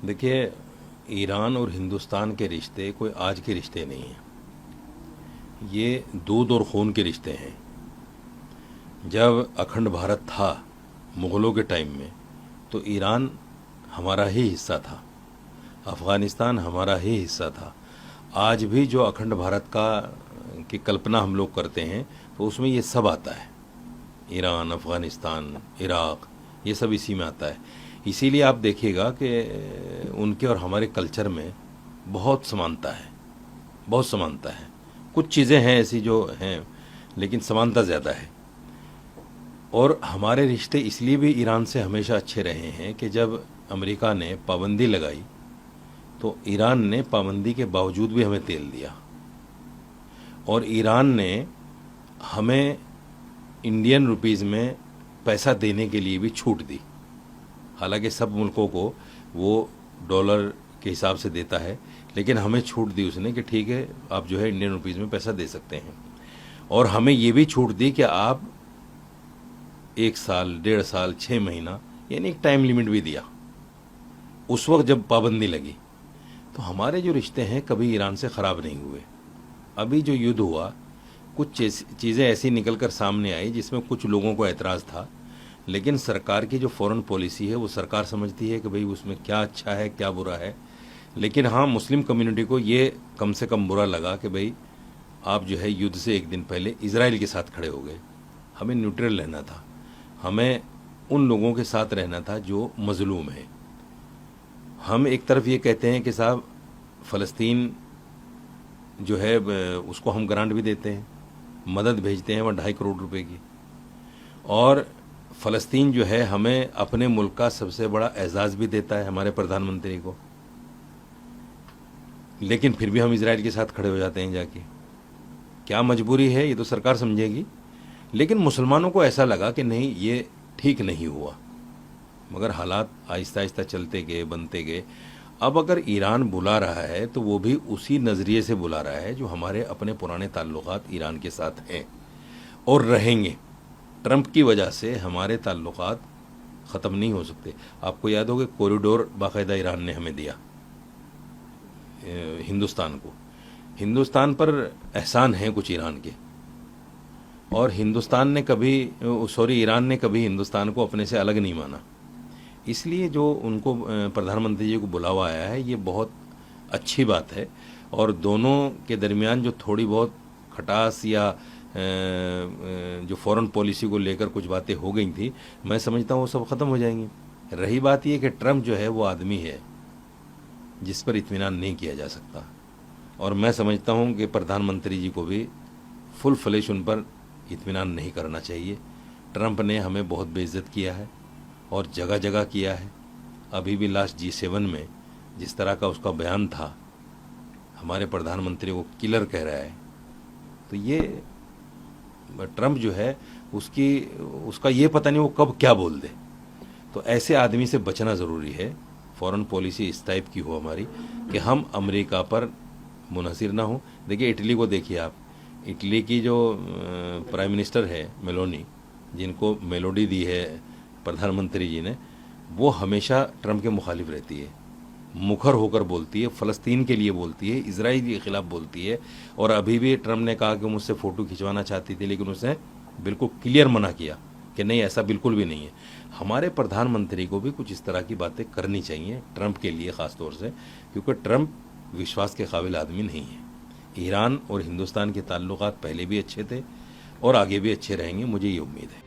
देखिए, ईरान और हिंदुस्तान के रिश्ते कोई आज के रिश्ते नहीं हैं। ये दूध और खून के रिश्ते हैं। जब अखंड भारत था मुग़लों के टाइम में, तो ईरान हमारा ही हिस्सा था, अफ़गानिस्तान हमारा ही हिस्सा था। आज भी जो अखंड भारत की कल्पना हम लोग करते हैं, तो उसमें ये सब आता है। ईरान, अफ़गानिस्तान, इराक़, ये सब इसी में आता है। इसीलिए आप देखिएगा कि उनके और हमारे कल्चर में बहुत समानता है, बहुत समानता है। कुछ चीज़ें हैं ऐसी जो हैं, लेकिन समानता ज़्यादा है। और हमारे रिश्ते इसलिए भी ईरान से हमेशा अच्छे रहे हैं कि जब अमेरिका ने पाबंदी लगाई, तो ईरान ने पाबंदी के बावजूद भी हमें तेल दिया, और ईरान ने हमें इंडियन रुपीज़ में पैसा देने के लिए भी छूट दी। हालांकि सब मुल्कों को वो डॉलर के हिसाब से देता है, लेकिन हमें छूट दी उसने कि ठीक है, आप जो है इंडियन रुपीज़ में पैसा दे सकते हैं। और हमें ये भी छूट दी कि आप 1 साल, 1.5 साल, 6 महीना, यानी एक टाइम लिमिट भी दिया उस वक्त जब पाबंदी लगी। तो हमारे जो रिश्ते हैं कभी ईरान से ख़राब नहीं हुए। अभी जो युद्ध हुआ, कुछ चीज़ें ऐसी निकल कर सामने आई जिसमें कुछ लोगों को एतराज़ था, लेकिन सरकार की जो फॉरेन पॉलिसी है वो सरकार समझती है कि भाई उसमें क्या अच्छा है क्या बुरा है। लेकिन हाँ, मुस्लिम कम्युनिटी को ये कम से कम बुरा लगा कि भाई आप जो है युद्ध से एक दिन पहले इजराइल के साथ खड़े हो गए। हमें न्यूट्रल रहना था, हमें उन लोगों के साथ रहना था जो मजलूम है। हम एक तरफ ये कहते हैं कि साहब फ़लस्तीन जो है उसको हम ग्रांट भी देते हैं, मदद भेजते हैं वह 2.5 करोड़ रुपए की, और फ़लस्तीन जो है हमें अपने मुल्क का सबसे बड़ा एजाज़ भी देता है हमारे प्रधानमंत्री को। लेकिन फिर भी हम इजराइल के साथ खड़े हो जाते हैं जाके। क्या मजबूरी है ये तो सरकार समझेगी, लेकिन मुसलमानों को ऐसा लगा कि नहीं, ये ठीक नहीं हुआ। मगर हालात आहिस्ता आहिस्ता चलते गए, बनते गए। अब अगर ईरान बुला रहा है तो वो भी उसी नज़रिए से बुला रहा है जो हमारे अपने पुराने ताल्लुकात ईरान के साथ हैं और रहेंगे। ट्रंप की वजह से हमारे ताल्लुकात ख़त्म नहीं हो सकते। आपको याद होगा कॉरिडोर बाकायदा ईरान ने हमें दिया हिंदुस्तान को। हिंदुस्तान पर एहसान है कुछ ईरान के, और ईरान ने कभी हिंदुस्तान को अपने से अलग नहीं माना। इसलिए जो उनको प्रधानमंत्री जी को बुलावा आया है, ये बहुत अच्छी बात है। और दोनों के दरमियान जो थोड़ी बहुत खटास या जो फॉरेन पॉलिसी को लेकर कुछ बातें हो गई थी, मैं समझता हूँ वो सब ख़त्म हो जाएंगी। रही बात ये कि ट्रंप जो है वो आदमी है जिस पर इत्मीनान नहीं किया जा सकता, और मैं समझता हूँ कि प्रधानमंत्री जी को भी फुल फ्लेश उन पर इत्मीनान नहीं करना चाहिए। ट्रंप ने हमें बहुत बेइज्जत किया है और जगह जगह किया है। अभी भी लास्ट G7 में जिस तरह का उसका बयान था, हमारे प्रधानमंत्री को किलर कह रहा है, तो ये ट्रंप जो है उसका ये पता नहीं वो कब क्या बोल दे। तो ऐसे आदमी से बचना ज़रूरी है। फॉरेन पॉलिसी इस टाइप की हो हमारी कि हम अमेरिका पर मुनहसिर ना हो। देखिए इटली को देखिए आप, इटली की जो प्राइम मिनिस्टर है मेलोनी, जिनको मेलोडी दी है प्रधानमंत्री जी ने, वो हमेशा ट्रंप के मुखालिफ रहती है, मुखर होकर बोलती है, फ़लस्तीन के लिए बोलती है, इजराइल के ख़िलाफ़ बोलती है। और अभी भी ट्रंप ने कहा कि मुझसे फ़ोटो खिंचवाना चाहती थी, लेकिन उसने बिल्कुल क्लियर मना किया कि नहीं, ऐसा बिल्कुल भी नहीं है। हमारे प्रधानमंत्री को भी कुछ इस तरह की बातें करनी चाहिए, ट्रंप के लिए ख़ास तौर से, क्योंकि ट्रंप विश्वास के काबिल आदमी नहीं है। ईरान और हिंदुस्तान के ताल्लुकात पहले भी अच्छे थे और आगे भी अच्छे रहेंगे, मुझे ये उम्मीद है।